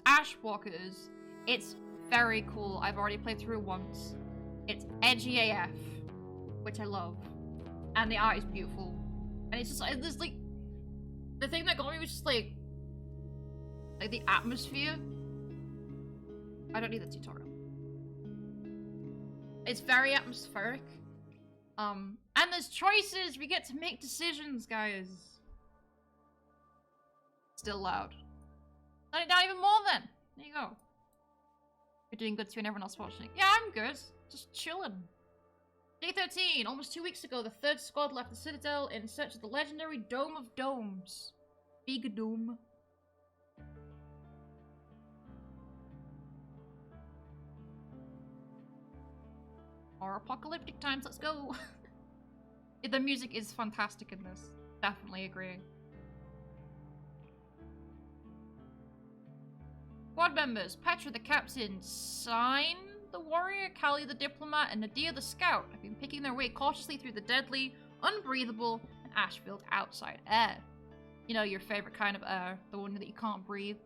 Ashwalkers. It's very cool. I've already played through it once. It's edgy AF, which I love. And the art is beautiful. And it's just like, there's like, the thing that got me was just like the atmosphere. I don't need the tutorial. It's very atmospheric. And there's choices. We get to make decisions, guys. Still loud. Turn it down even more then. There you go. You're doing good too and everyone else watching. Yeah, I'm good. Just chilling. Day 13. Almost 2 weeks ago, the third squad left the Citadel in search of the legendary Dome of Domes. Big Dome. Or apocalyptic times, let's go. The music is fantastic in this. Definitely agree. Squad members: Petra the captain, Sign the warrior, Callie the diplomat, and Nadia the scout have been picking their way cautiously through the deadly, unbreathable, and ash-filled outside air. You know, your favorite kind of air, the one that you can't breathe.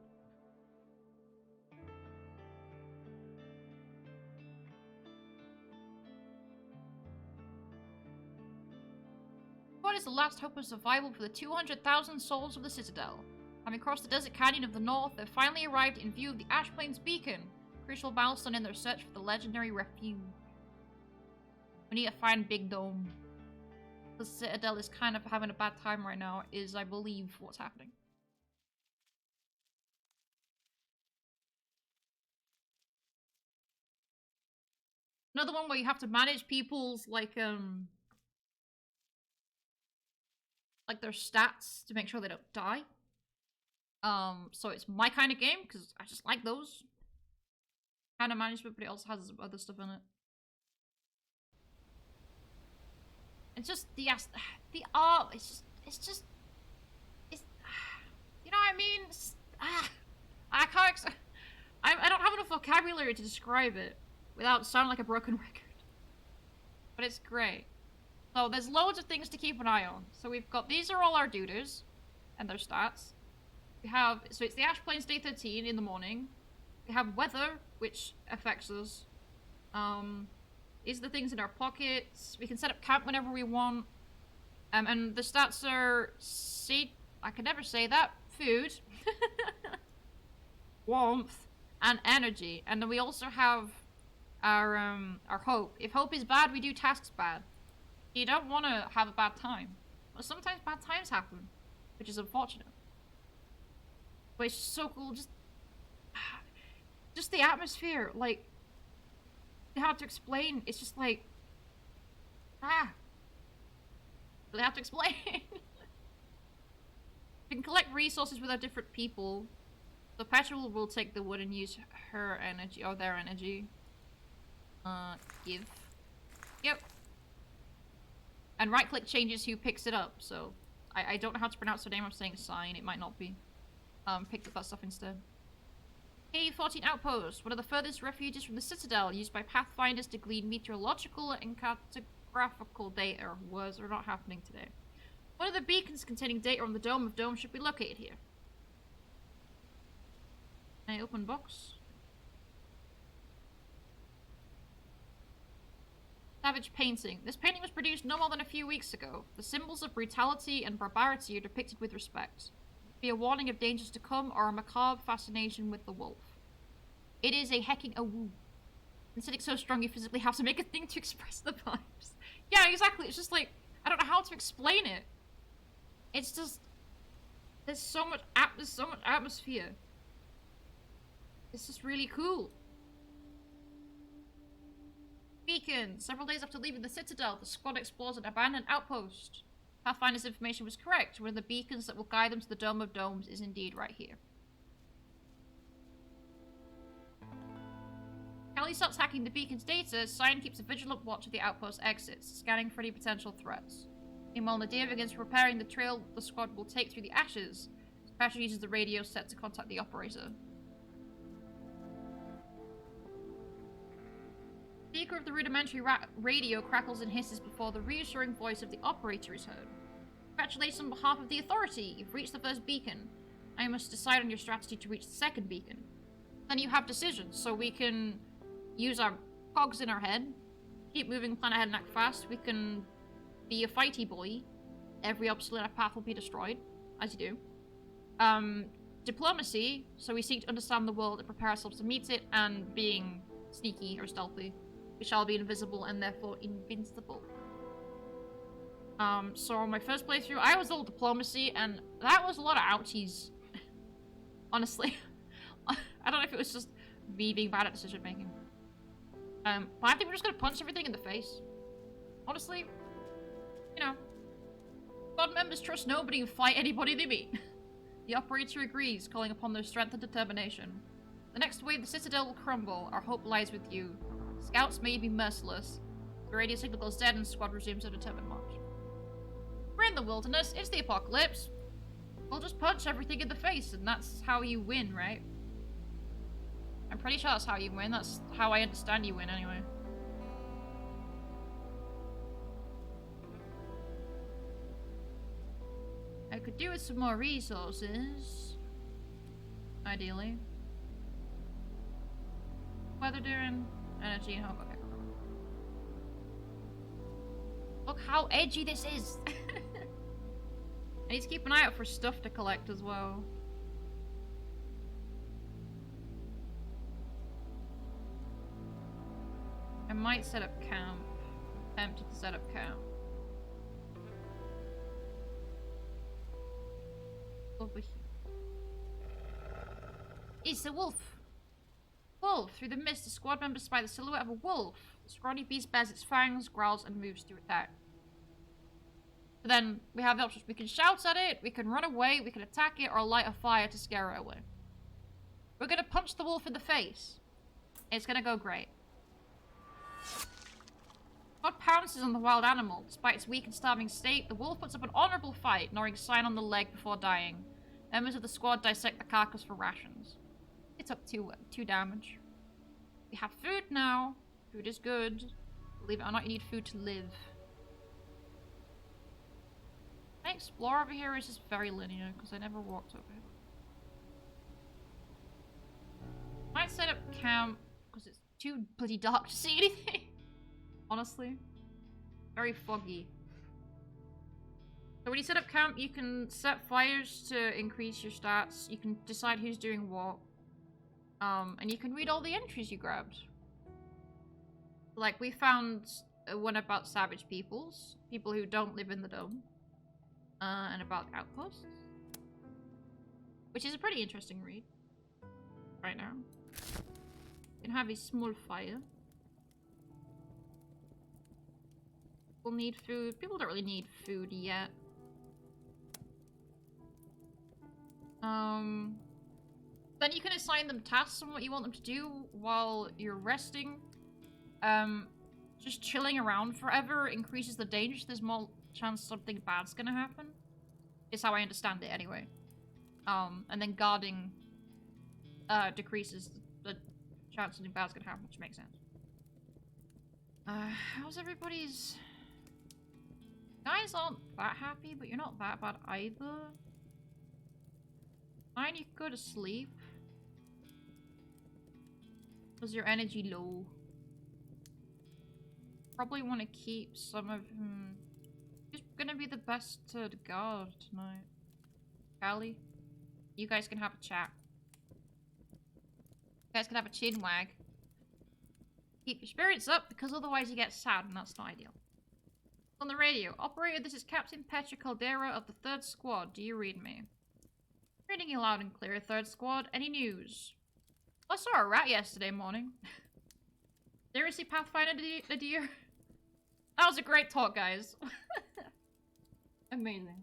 What is the last hope of survival for the 200,000 souls of the Citadel? Having crossed the desert canyon of the north, they've finally arrived in view of the Ash Plains Beacon, a crucial milestone in their search for the legendary refuge. We need to find Big Dome. The Citadel is kind of having a bad time right now, is, I believe, what's happening. Another one where you have to manage people's, like their stats to make sure they don't die. So it's my kind of game, because I just like those kind of management, but it also has other stuff in it. It's just the art, it's you know what I mean? I can't I don't have enough vocabulary to describe it without sounding like a broken record. But it's great. So there's loads of things to keep an eye on. So we've got, these are all our dudes and their stats. We have, so it's the Ash Plains Day 13 in the morning. We have weather, which affects us. These are the things in our pockets. We can set up camp whenever we want. And the stats are, I can never say that, food, warmth, and energy. And then we also have our hope. If hope is bad, we do tasks bad. You don't want to have a bad time. But sometimes bad times happen, which is unfortunate. But it's just so cool, just the atmosphere, like, hard to explain. It's just like, they have to explain. We can collect resources with our different people. So Petra will take the wood and use her energy, or their energy. Give. Yep. And right click changes who picks it up, so I don't know how to pronounce her name. I'm saying Sign, it might not be. Picked up that stuff instead. K-14 Outpost, one of the furthest refuges from the Citadel, used by Pathfinders to glean meteorological and cartographical data. Words are not happening today. One of the beacons containing data on the Dome of Domes should be located here. Can I open box? Savage painting. This painting was produced no more than a few weeks ago. The symbols of brutality and barbarity are depicted with respect. Be a warning of dangers to come, or a macabre fascination with the wolf. It is a hecking awoo. Aesthetic's so strong you physically have to make a thing to express the vibes. Yeah, exactly. It's just like, I don't know how to explain it. It's just, there's so much atmosphere. It's just really cool. Beacon. Several days after leaving the Citadel, the squad explores an abandoned outpost. Pathfinder's information was correct. One of the beacons that will guide them to the Dome of Domes is indeed right here. Callie stops hacking the beacon's data. Sign keeps a vigilant watch of the outpost exits, scanning for any potential threats. Meanwhile, Nadia begins preparing the trail the squad will take through the ashes. Petra uses the radio set to contact the operator. The speaker of the rudimentary radio crackles and hisses before the reassuring voice of the operator is heard. Congratulations on behalf of the authority. You've reached the first beacon. Now you must decide on your strategy to reach the second beacon. Then you have decisions, so we can use our cogs in our head, keep moving, plan ahead and act fast. We can be a fighty boy. Every obstacle in our path will be destroyed, as you do. Diplomacy, so we seek to understand the world and prepare ourselves to meet it, and being sneaky or stealthy. We shall be invisible and therefore invincible. So my first playthrough, I was all diplomacy, and that was a lot of ouchies. Honestly. I don't know if it was just me being bad at decision making. But I think we're just gonna punch everything in the face. Honestly, you know, squad members trust nobody and fight anybody they meet. The operator agrees, calling upon their strength and determination. The next wave, the Citadel will crumble. Our hope lies with you. Scouts may be merciless. The radio signal goes dead and squad resumes a determined march. We're in the wilderness. It's the apocalypse. We'll just punch everything in the face, and that's how you win, right? I'm pretty sure that's how you win. That's how I understand you win, anyway. I could do with some more resources. Ideally. Weather doing, energy, and hope. Okay. Look how edgy this is! I need to keep an eye out for stuff to collect as well. I might set up camp. Tempted to set up camp. Over here. It's a wolf! Wolf! Through the mist, the squad members spy the silhouette of a wolf. The scrawny beast bares its fangs, growls, and moves to attack. So then, we have the options. We can shout at it, we can run away, we can attack it, or light a fire to scare it away. We're gonna punch the wolf in the face. It's gonna go great. Squad pounces on the wild animal. Despite its weak and starving state, the wolf puts up an honourable fight, gnawing sign on the leg before dying. Members of the squad dissect the carcass for rations. It took two damage. We have food now. Food is good. Believe it or not, you need food to live. Can I explore over here, or is this very linear? Because I never walked over here. Might set up camp, because it's too bloody dark to see anything. Honestly. Very foggy. So when you set up camp, you can set fires to increase your stats. You can decide who's doing what. And you can read all the entries you grabbed. Like, we found one about savage peoples. People who don't live in the dome. And about outposts. Which is a pretty interesting read. Right now. You can have a small fire. People need food. People don't really need food yet. Then you can assign them tasks on what you want them to do while you're resting. Just chilling around forever increases the danger. There's more chance something bad's gonna happen. Is how I understand it anyway. And then guarding decreases the chance something bad's gonna happen, which makes sense. How's everybody's... Guys aren't that happy, but you're not that bad either. Fine, you can go to sleep. Was your energy low? Probably want to keep some of him. Who's gonna be the best to guard tonight? Callie? You guys can have a chat. You guys can have a chin wag. Keep your spirits up, because otherwise you get sad, and that's not ideal. On the radio. Operator, this is Captain Petra Caldera of the 3rd Squad. Do you read me? Reading you loud and clear, 3rd Squad. Any news? I saw a rat yesterday morning. Seriously, Pathfinder the deer? That was a great talk, guys. Amazing.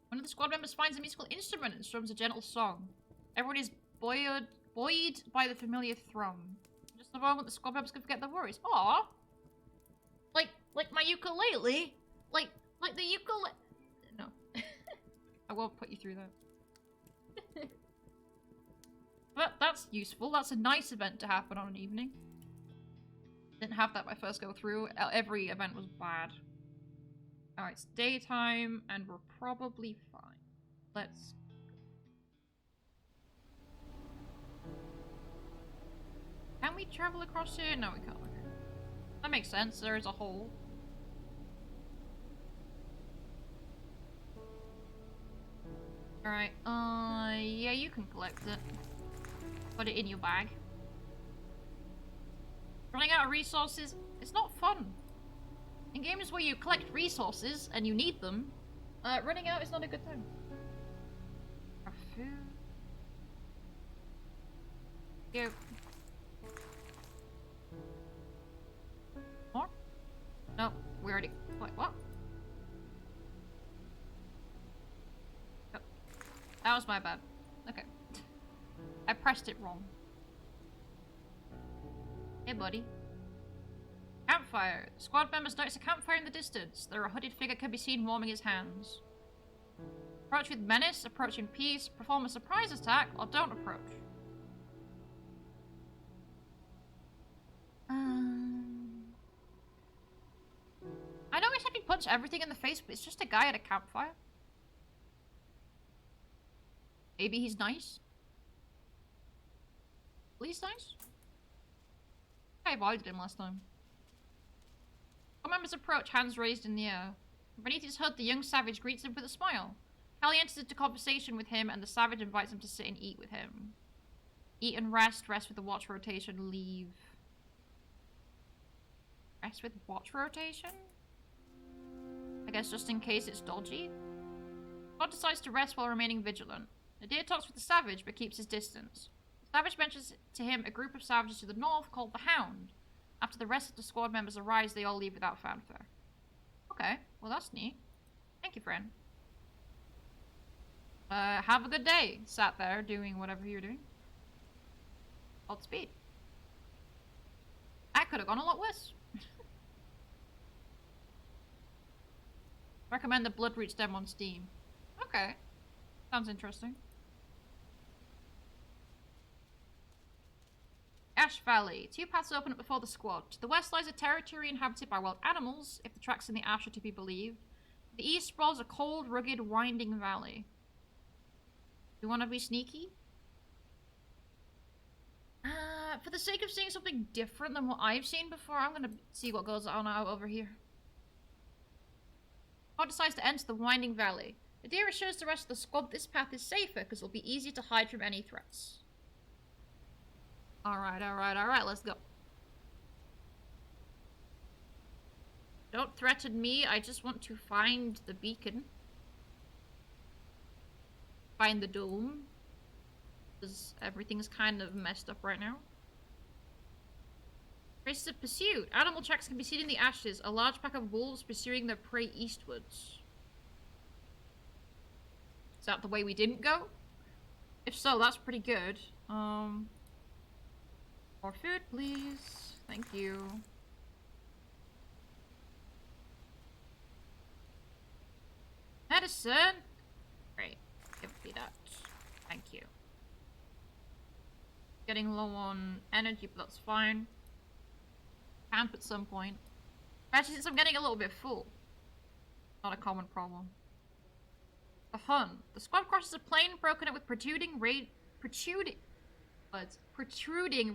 One of the squad members finds a musical instrument and strums a gentle song. Everyone is buoyed by the familiar thrum. Just the moment the squad members can forget their worries. Aww! Like my ukulele? Like the ukulele? No. I won't put you through that. But that's useful. That's a nice event to happen on an evening. Didn't have that my first go through. Every event was bad. Alright, it's daytime, and we're probably fine. Let's... travel across here? No, we can't. Okay. That makes sense. There is a hole. Alright, yeah, you can collect it. Put it in your bag. Running out of resources, it's not fun. In games where you collect resources and you need them, running out is not a good thing. Our food. Go. More? No, we already. Wait, what? Oh, that was my bad. Okay. I pressed it wrong. Hey, buddy. Campfire. The squad members notice a campfire in the distance. There a hooded figure can be seen warming his hands. Approach with menace, approach in peace, perform a surprise attack, or don't approach. I know we said we punch everything in the face, but it's just a guy at a campfire. Maybe he's nice? Please nice? I avoided him last time. Squad members approach, hands raised in the air. Beneath his hood, the young savage greets him with a smile. Callie enters into conversation with him, and the savage invites him to sit and eat with him. Eat and rest, rest with the watch rotation, leave. Rest with watch rotation? I guess just in case it's dodgy? God decides to rest while remaining vigilant. The deer talks with the savage, but keeps his distance. The savage mentions to him a group of savages to the north called the Hound. After the rest of the squad members arise, they all leave without fanfare. Okay, well that's neat. Thank you, friend. Have a good day. Sat there doing whatever you're doing. Godspeed. That could have gone a lot worse. Recommend the Bloodroot stem on Steam. Okay. Sounds interesting. Ash Valley. 2 paths open up before the squad. To the west lies a territory inhabited by wild animals, if the tracks in the ash are to be believed. To the east sprawls a cold, rugged, winding valley. Do you want to be sneaky? For the sake of seeing something different than what I've seen before, I'm gonna see what goes on out over here. God decides to enter the winding valley. The deer assures the rest of the squad this path is safer because it'll be easier to hide from any threats. Alright, let's go. Don't threaten me, I just want to find the beacon. Find the dome. Because everything's kind of messed up right now. Traces of pursuit. Animal tracks can be seen in the ashes. A large pack of wolves pursuing their prey eastwards. Is that the way we didn't go? If so, that's pretty good. More food, please. Thank you. Medicine! Great. Give me that. Thank you. Getting low on energy, but that's fine. Camp at some point. Actually, since I'm getting a little bit full. Not a common problem. The Hun. The squad crosses a plain broken up with protruding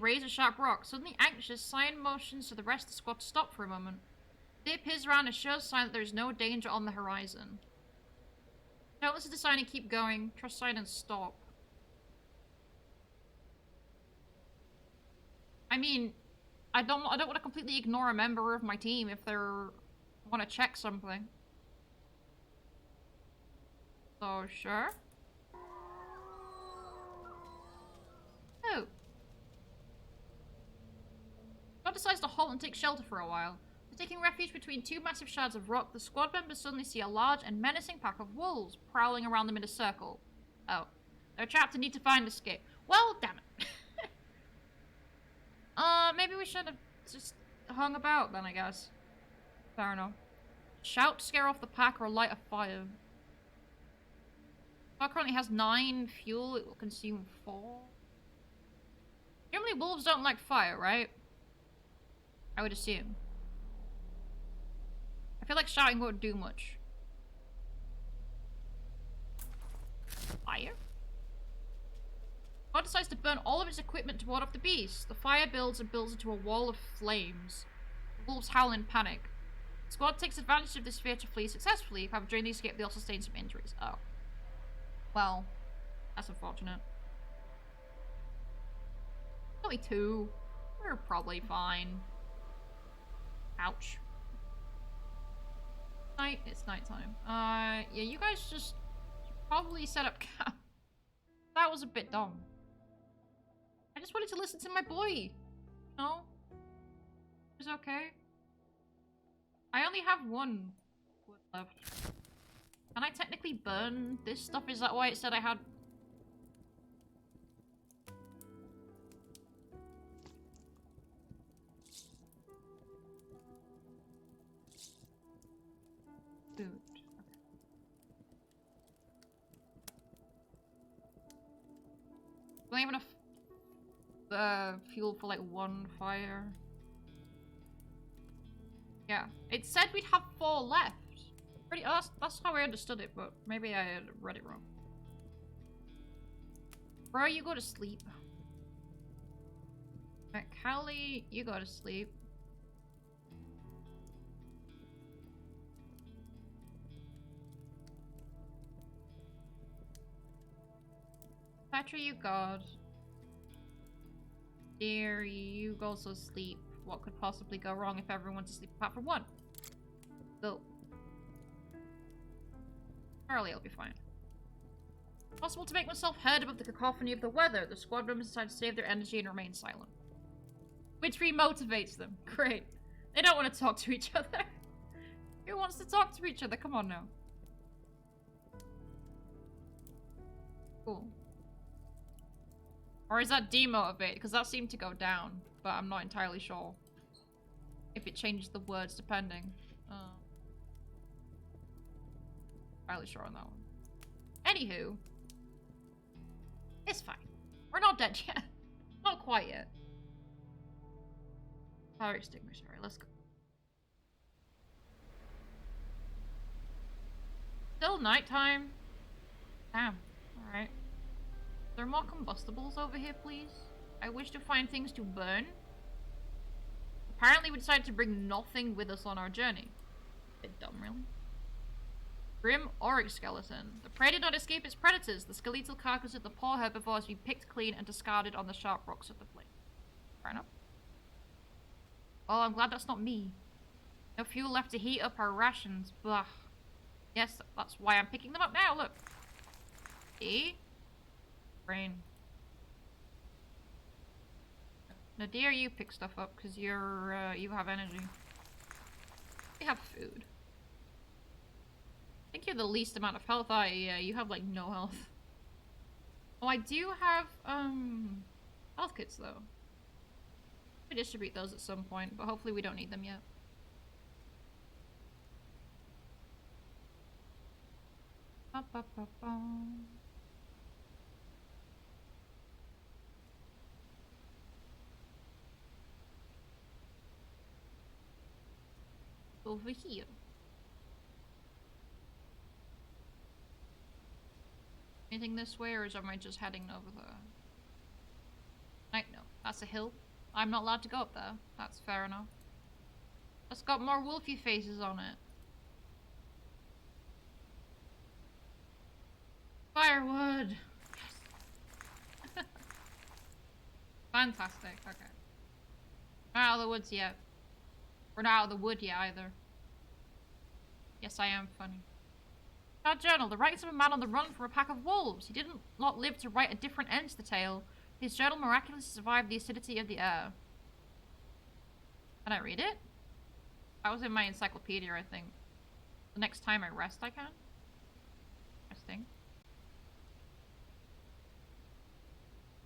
razor-sharp rocks. Suddenly anxious, Cyan motions to the rest of the squad to stop for a moment. They peers around and shows Cyan that there is no danger on the horizon. Don't listen to Cyan and keep going. Trust Cyan and stop. I mean, I don't want to completely ignore a member of my team if they want to check something. So, sure. Oh. God decides to halt and take shelter for a while. After taking refuge between 2 massive shards of rock, the squad members suddenly see a large and menacing pack of wolves prowling around them in a circle. Oh. They're trapped and need to find escape. Well, damn it. Maybe we should have just hung about then, I guess. Fair enough. Shout to scare off the pack or light a fire. Car currently has 9 fuel, it will consume 4. Generally wolves don't like fire, right? I would assume. I feel like shouting won't do much. Fire? Squad decides to burn all of its equipment to ward off the beast. The fire builds and builds into a wall of flames. The wolves howl in panic. The squad takes advantage of this fear to flee successfully. However, during the escape, they also sustain some injuries. Oh. Well, that's unfortunate. Only 2. We're probably fine. Ouch. Night. It's nighttime. Yeah, you guys just probably set up camp. That was a bit dumb. I just wanted to listen to my boy. No? It's okay. I only have 1 wood left. Can I technically burn this stuff? Is that why it said I had... food. Okay. Do I have enough fuel for like 1 fire? Yeah, it said we'd have 4 left. Pretty. Oh, that's how I understood it, but maybe I had read it wrong. Bro, you go to sleep. Right, Callie, you go to sleep. Petra, you God. Dear, you go to sleep. What could possibly go wrong if everyone's asleep apart from 1? Go. Charlie will be fine. Possible to make myself heard above the cacophony of the weather. The squad members decide to save their energy and remain silent. Which remotivates them. Great. They don't want to talk to each other. Who wants to talk to each other? Come on now. Cool. Or is that demotivate? Because that seemed to go down. But I'm not entirely sure. If it changes the words depending. Entirely sure on that one. Anywho. It's fine. We're not dead yet. Not quite yet. Fire extinguisher. Alright, let's go. Still nighttime. Damn. Alright. Are there more combustibles over here, please? I wish to find things to burn. Apparently we decided to bring nothing with us on our journey. Bit dumb, really. Grim Oryx skeleton. The prey did not escape its predators. The skeletal carcass of the poor herbivore has been picked clean and discarded on the sharp rocks of the plain. Fair enough. Oh, I'm glad that's not me. No fuel left to heat up our rations. Blah. Yes, that's why I'm picking them up now, look. See? Brain. Nadir, you pick stuff up because you're, you have energy. You have food. I think you're the least amount of health. Yeah, you have like no health. Oh, I do have, health kits though. We distribute those at some point, but hopefully we don't need them yet. Ba, ba, ba, ba. Over here. Anything this way, or am I just heading over there? No, that's a hill. I'm not allowed to go up there. That's fair enough. It's got more wolfy faces on it. Firewood! Yes! Fantastic, okay. Not out of the woods yet. We're not out of the wood yet either. Yes, I am funny. Our journal. The writings of a man on the run from a pack of wolves. He did not live to write a different end to the tale. His journal miraculously survived the acidity of the air. Can I read it? That was in my encyclopedia, I think. The next time I rest, I can. Resting.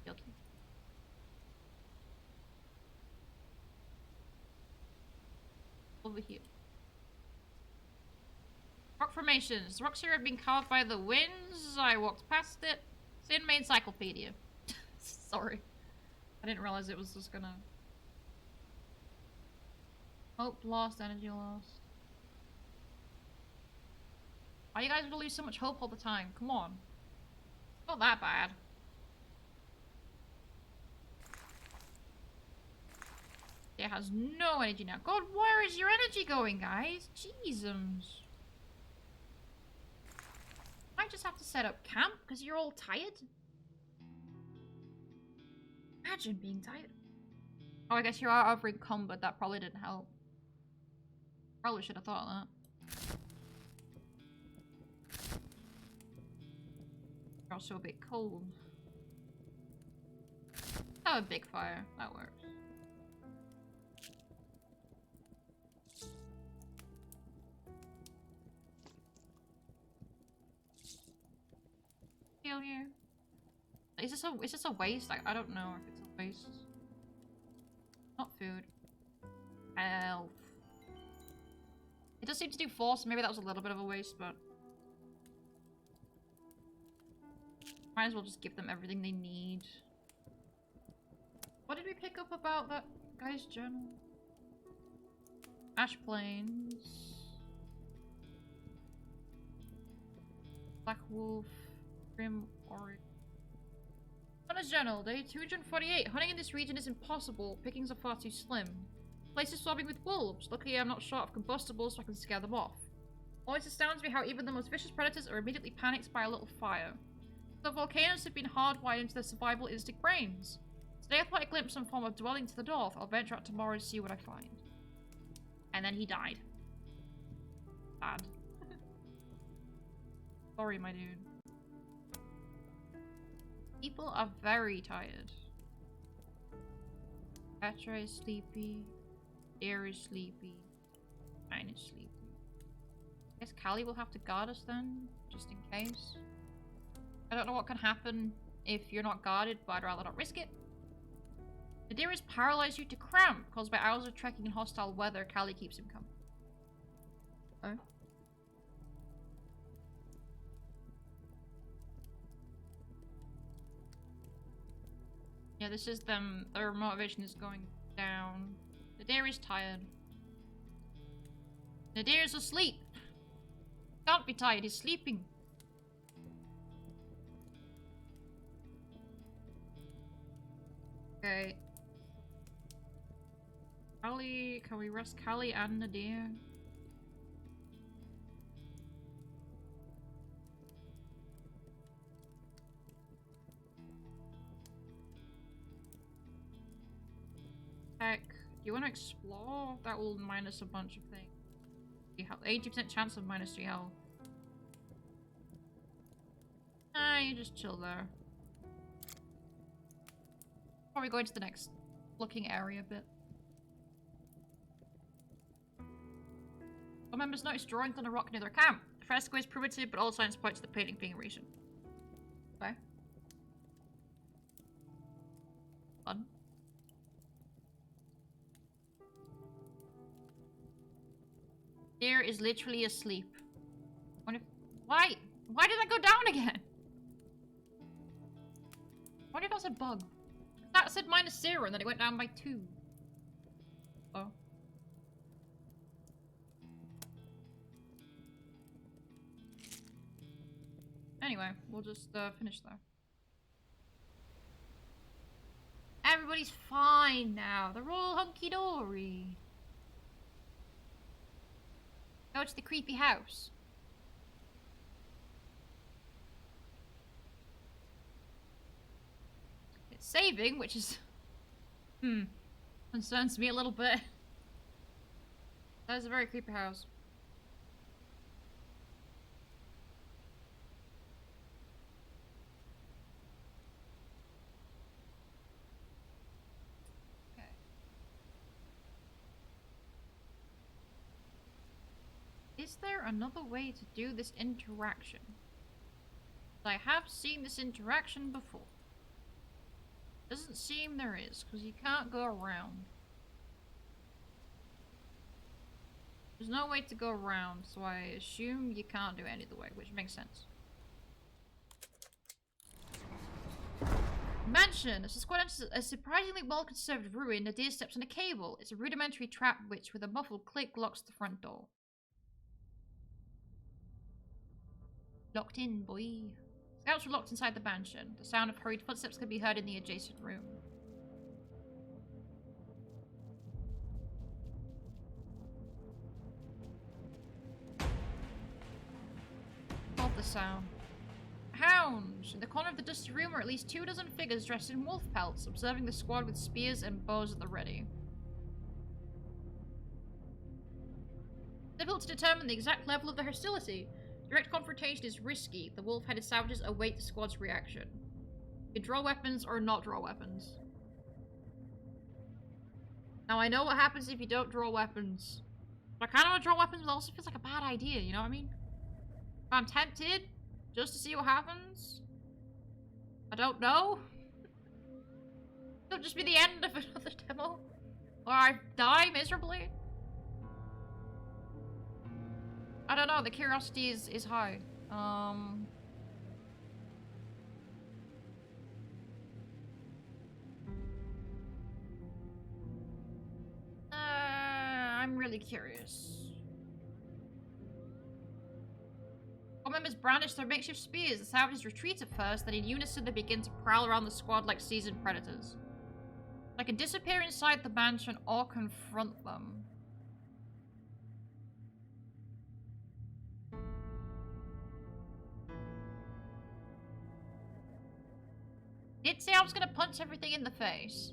Guilty. Over here. Rock formations. The rocks here have been carved by the winds. I walked past it. It's in my encyclopedia. Sorry. I didn't realize it was just gonna... Hope lost, energy lost. Why are you guys gonna lose so much hope all the time? Come on. Not that bad. It has no energy now. God, where is your energy going, guys? Jesus. I just have to set up camp because you're all tired. Imagine being tired. Oh, I guess you are over encumbered. That probably didn't help. Probably should have thought of that. You're also a bit cold. Have a big fire. That works. Heal you. Is this a waste? I don't know if it's a waste. Not food. Health. It does seem to do force. Maybe that was a little bit of a waste, but might as well just give them everything they need. What did we pick up about that guy's journal? Ash Plains. Black Wolf. Grim Ori. Hunter's Journal, day 248. Hunting in this region is impossible. Pickings are far too slim. Place is swamping with wolves. Luckily, I'm not short of combustibles, so I can scare them off. Always astounds me how even the most vicious predators are immediately panicked by a little fire. The volcanoes have been hardwired into their survival instinct brains. Today I thought I glimpsed some form of dwelling to the north. I'll venture out tomorrow to see what I find. And then he died. Bad. Sorry, my dude. People are very tired. Petra is sleepy. Air is sleepy. Mine is sleepy. I guess Callie will have to guard us then, just in case. I don't know what can happen if you're not guarded, but I'd rather not risk it. The deer is paralyzed due to cramp caused by hours of trekking in hostile weather. Callie keeps him coming. Oh. Yeah, this is them. Their motivation is going down. The deer is tired. The deer is asleep. Can't be tired, he's sleeping. Okay. Callie, can we rest Callie and the deer? Heck, do you want to explore? That will minus a bunch of things. 80% chance of minus 3 health. Nah, you just chill there. Probably go into the next looking area a bit. All members notice drawings on a rock near their camp. The fresco is primitive, but all signs point to the painting being recent. Okay. Fun. Deer is literally asleep. Why? Why did I go down again? Why did I say bug? That said -0 and then it went down by 2. Oh. Anyway, we'll just finish there. Everybody's fine now. They're all hunky-dory. Go to the creepy house. It's saving, which is... concerns me a little bit. That is a very creepy house. Okay. Is there another way to do this interaction? I have seen this interaction before. Doesn't seem there is, because you can't go around. There's no way to go around, so I assume you can't do any other way, which makes sense. Mansion! As the squad enters a surprisingly well-conserved ruin, a deer steps on a cable. It's a rudimentary trap which, with a muffled click, locks the front door. Locked in, boy. Scouts were locked inside the mansion. The sound of hurried footsteps could be heard in the adjacent room. sound. Hounds! In the corner of the dusty room are at least 24 figures dressed in wolf pelts, observing the squad with spears and bows at the ready. Difficult to determine the exact level of the hostility. Direct confrontation is risky. The wolf-headed savages await the squad's reaction. You can draw weapons or not draw weapons. Now I know what happens if you don't draw weapons. But I kind of want to draw weapons, but it also feels like a bad idea, you know what I mean? If I'm tempted, just to see what happens. I don't know. It'll just be the end of another demo. Or I die miserably. I don't know, the curiosity is high. I'm really curious. All members brandish their makeshift spears. The savages retreat at first, then in unison they begin to prowl around the squad like seasoned predators. I can disappear inside the mansion or confront them. Did say I was gonna punch everything in the face.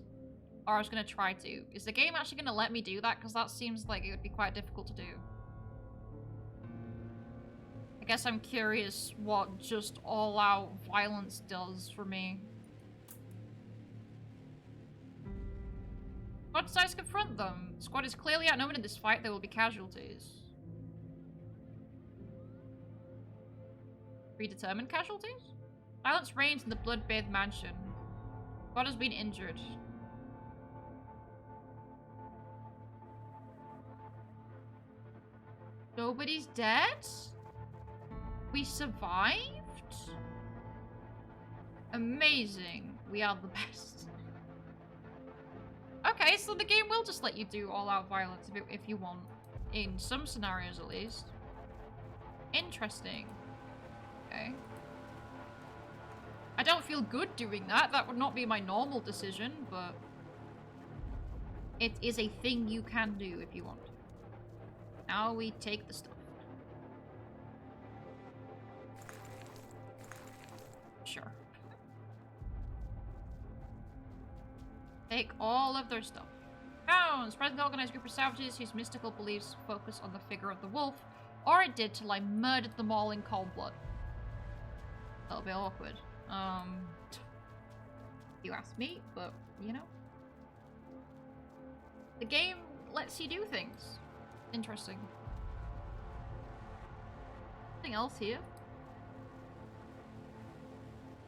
Or I was gonna try to. Is the game actually gonna let me do that? Because that seems like it would be quite difficult to do. I guess I'm curious what just all-out violence does for me. Squad decides to confront them. The squad is clearly outnumbered in this fight. There will be casualties. Predetermined casualties? Violence reigns in the blood-bathed mansion. Squad has been injured. Nobody's dead? We survived? Amazing. We are the best. Okay, so the game will just let you do all-out violence if you want. In some scenarios, at least. Interesting. Okay. I don't feel good doing that. That would not be my normal decision, but... it is a thing you can do if you want. Now we take the stuff. Sure. Take all of their stuff. Hounds! Present organized group of savages whose mystical beliefs focus on the figure of the wolf, or it did till I murdered them all in cold blood. That'll be awkward. You asked me, but you know. The game lets you do things. Interesting. Anything else here?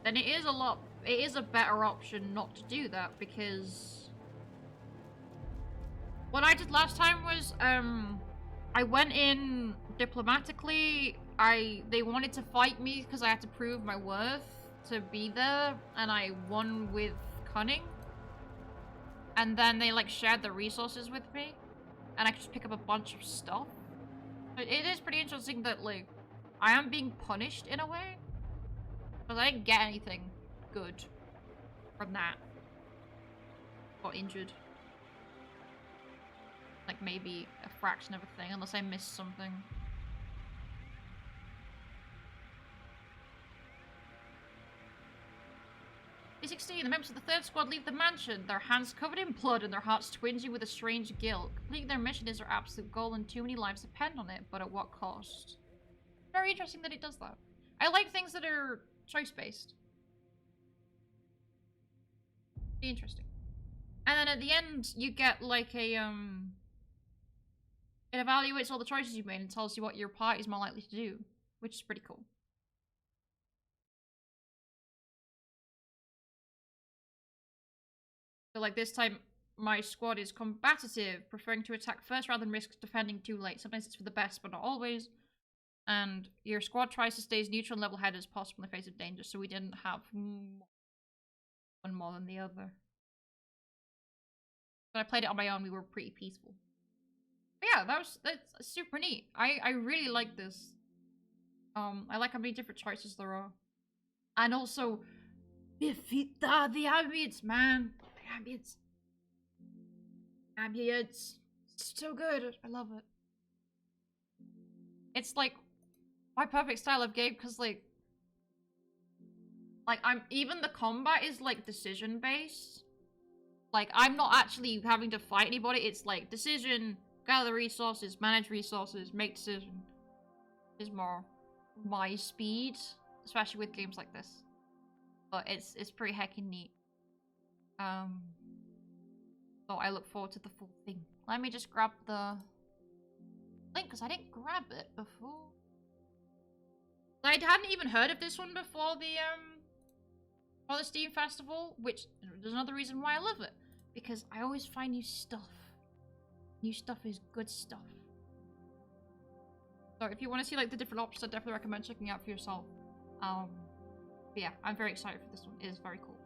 Then it is a better option not to do that, because what I did last time was I went in diplomatically. They wanted to fight me because I had to prove my worth to be there, and I won with cunning. And then they like shared the resources with me, and I could just pick up a bunch of stuff. But it is pretty interesting that like I am being punished in a way, because I didn't get anything good from that. Got injured. Like maybe a fraction of a thing, unless I missed something. P16, the members of the third squad leave the mansion, their hands covered in blood and their hearts twinging with a strange guilt. Completing their mission is their absolute goal and too many lives depend on it, but at what cost? Very interesting that it does that. I like things that are choice-based. Interesting. And then at the end, you get like a, it evaluates all the choices you've made and tells you what your party is more likely to do, which is pretty cool. So like this time, my squad is combative, preferring to attack first rather than risk defending too late. Sometimes it's for the best, but not always. And your squad tries to stay as neutral and level-headed as possible in the face of danger, so we didn't have one more than the other. When I played it on my own, we were pretty peaceful. But yeah, that's super neat. I really like this. I like how many different choices there are. And also, the ambience, man. The ambience. Ambience. It's so good. I love it. It's like my perfect style of game, because like even the combat is like decision based. Like I'm not actually having to fight anybody. It's like decision, gather resources, manage resources, make decision. Is more my speed, especially with games like this. But it's pretty heckin' neat. So I look forward to the full thing. Let me just grab the link because I didn't grab it before. I hadn't even heard of this one before the Steam Festival, which there's another reason why I love it. Because I always find new stuff. New stuff is good stuff. So if you want to see like the different options, I definitely recommend checking out for yourself. But yeah, I'm very excited for this one. It is very cool.